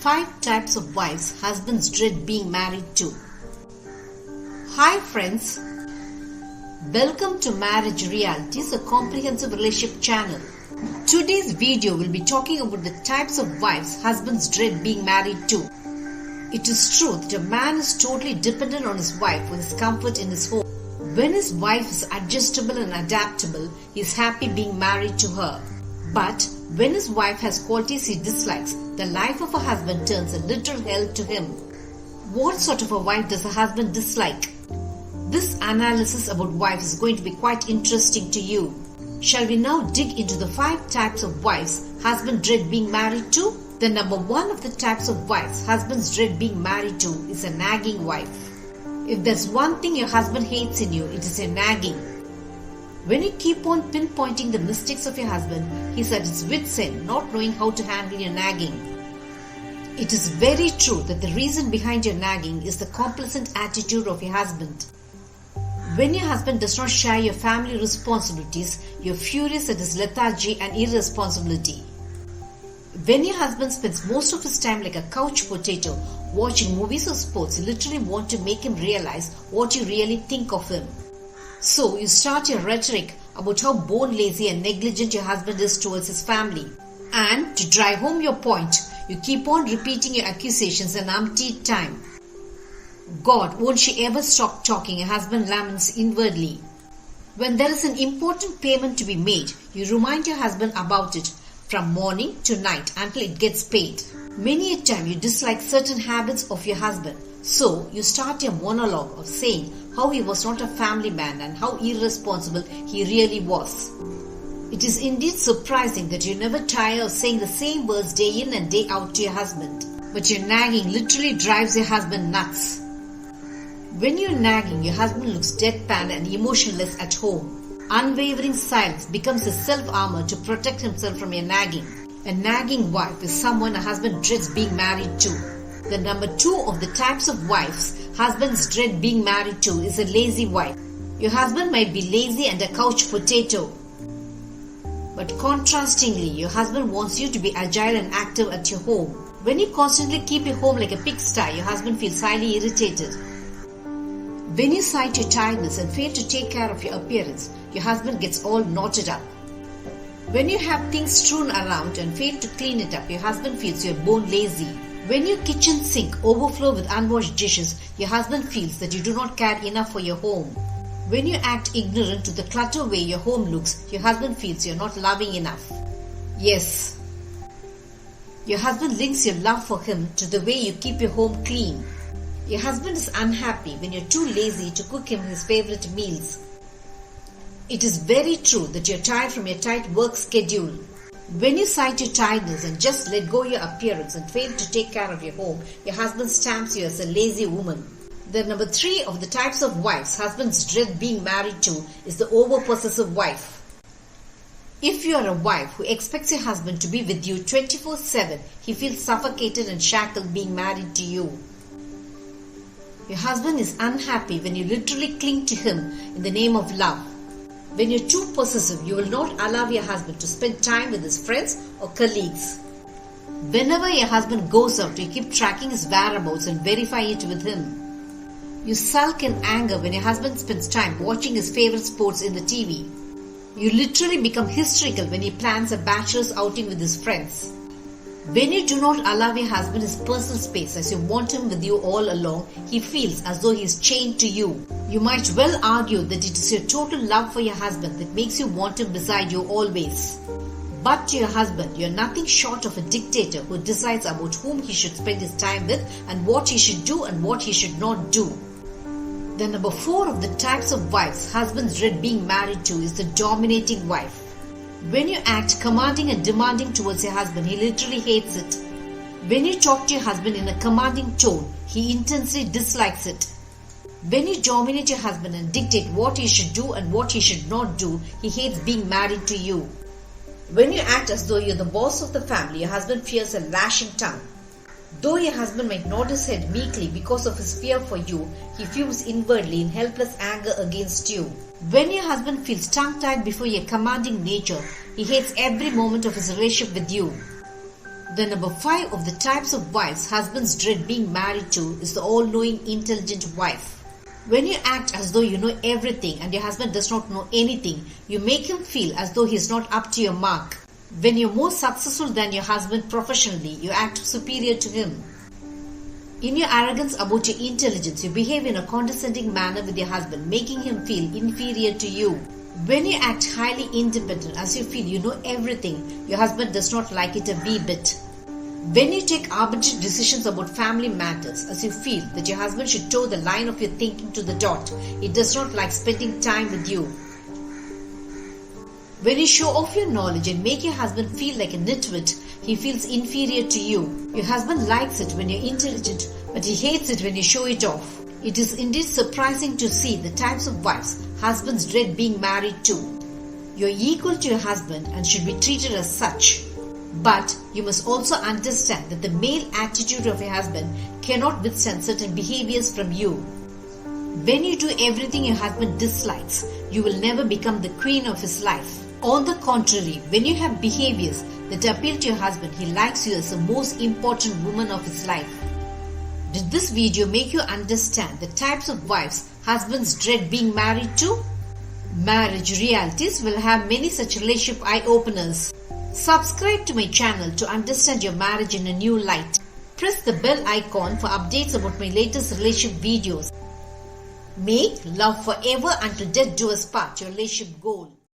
5 types of wives husbands dread being married to. Hi friends, welcome to Marriage Realities, a comprehensive relationship channel. Today's video will be talking about the types of wives husbands dread being married to. It is true that a man is totally dependent on his wife for his comfort in his home. When his wife is adjustable and adaptable, he is happy being married to her. But when his wife has qualities he dislikes, the life of a husband turns a literal hell to him. What sort of a wife does a husband dislike? This analysis about wives is going to be quite interesting to you. Shall we now dig into the 5 types of wives husbands dread being married to? The number 1 of the types of wives husbands dread being married to is a nagging wife. If there's one thing your husband hates in you, it is your nagging. When you keep on pinpointing the mistakes of your husband, he's at his wit's end, not knowing how to handle your nagging. It is very true that the reason behind your nagging is the complacent attitude of your husband. When your husband does not share your family responsibilities, you're furious at his lethargy and irresponsibility. When your husband spends most of his time like a couch potato, watching movies or sports, you literally want to make him realize what you really think of him. So you start your rhetoric about how bone lazy and negligent your husband is towards his family. And to drive home your point, you keep on repeating your accusations an umpteenth time. God, won't she ever stop talking, your husband laments inwardly. When there is an important payment to be made, you remind your husband about it from morning to night until it gets paid. Many a time you dislike certain habits of your husband, so you start your monologue of saying how he was not a family man and how irresponsible he really was. It is indeed surprising that you never tire of saying the same words day in and day out to your husband, but your nagging literally drives your husband nuts. When you're nagging, your husband looks deadpan and emotionless at home. Unwavering silence becomes his self-armor to protect himself from your nagging. A nagging wife is someone a husband dreads being married to. The number 2 of the types of wives husbands dread being married to is a lazy wife. Your husband might be lazy and a couch potato, but contrastingly, your husband wants you to be agile and active at your home. When you constantly keep your home like a pigsty, your husband feels highly irritated. When you cite your tiredness and fail to take care of your appearance, your husband gets all knotted up. When you have things strewn around and fail to clean it up, your husband feels you're bone lazy. When your kitchen sink overflows with unwashed dishes, your husband feels that you do not care enough for your home. When you act ignorant to the cluttered way your home looks, your husband feels you're not loving enough. Yes, your husband links your love for him to the way you keep your home clean. Your husband is unhappy when you're too lazy to cook him his favorite meals. It is very true that you're tired from your tight work schedule. When you cite your tiredness and just let go your appearance and fail to take care of your home, your husband stamps you as a lazy woman. The number 3 of the types of wives husbands dread being married to is the over-possessive wife. If you are a wife who expects your husband to be with you 24/7, he feels suffocated and shackled being married to you. Your husband is unhappy when you literally cling to him in the name of love. When you're too possessive, you will not allow your husband to spend time with his friends or colleagues. Whenever your husband goes out, you keep tracking his whereabouts and verify it with him. You sulk in anger when your husband spends time watching his favorite sports in the TV. You literally become hysterical when he plans a bachelor's outing with his friends. When you do not allow your husband his personal space as you want him with you all along, he feels as though he is chained to you. You might well argue that it is your total love for your husband that makes you want him beside you always. But to your husband, you are nothing short of a dictator who decides about whom he should spend his time with and what he should do and what he should not do. The number 4 of the types of wives husbands dread being married to is the dominating wife. When you act commanding and demanding towards your husband, he literally hates it. When you talk to your husband in a commanding tone, he intensely dislikes it. When you dominate your husband and dictate what he should do and what he should not do, he hates being married to you. When you act as though you're the boss of the family, your husband fears a lashing tongue. Though your husband might nod his head meekly because of his fear for you, he fumes inwardly in helpless anger against you. When your husband feels tongue-tied before your commanding nature, he hates every moment of his relationship with you. The number 5 of the types of wives husbands dread being married to is the all-knowing, intelligent wife. When you act as though you know everything and your husband does not know anything, you make him feel as though he is not up to your mark. When you're more successful than your husband professionally, you act superior to him. In your arrogance about your intelligence, you behave in a condescending manner with your husband, making him feel inferior to you. When you act highly independent, as you feel you know everything, your husband does not like it a wee bit. When you take arbitrary decisions about family matters, as you feel that your husband should toe the line of your thinking to the dot, he does not like spending time with you. When you show off your knowledge and make your husband feel like a nitwit, he feels inferior to you. Your husband likes it when you're intelligent, but he hates it when you show it off. It is indeed surprising to see the types of wives husbands dread being married to. You are equal to your husband and should be treated as such. But you must also understand that the male attitude of your husband cannot withstand certain behaviors from you. When you do everything your husband dislikes, you will never become the queen of his life. On the contrary, when you have behaviors that appeal to your husband, he likes you as the most important woman of his life. Did this video make you understand the types of wives husbands dread being married to? Marriage Realities will have many such relationship eye-openers. Subscribe to my channel to understand your marriage in a new light. Press the bell icon for updates about my latest relationship videos. Make love forever until death do us part your relationship goal.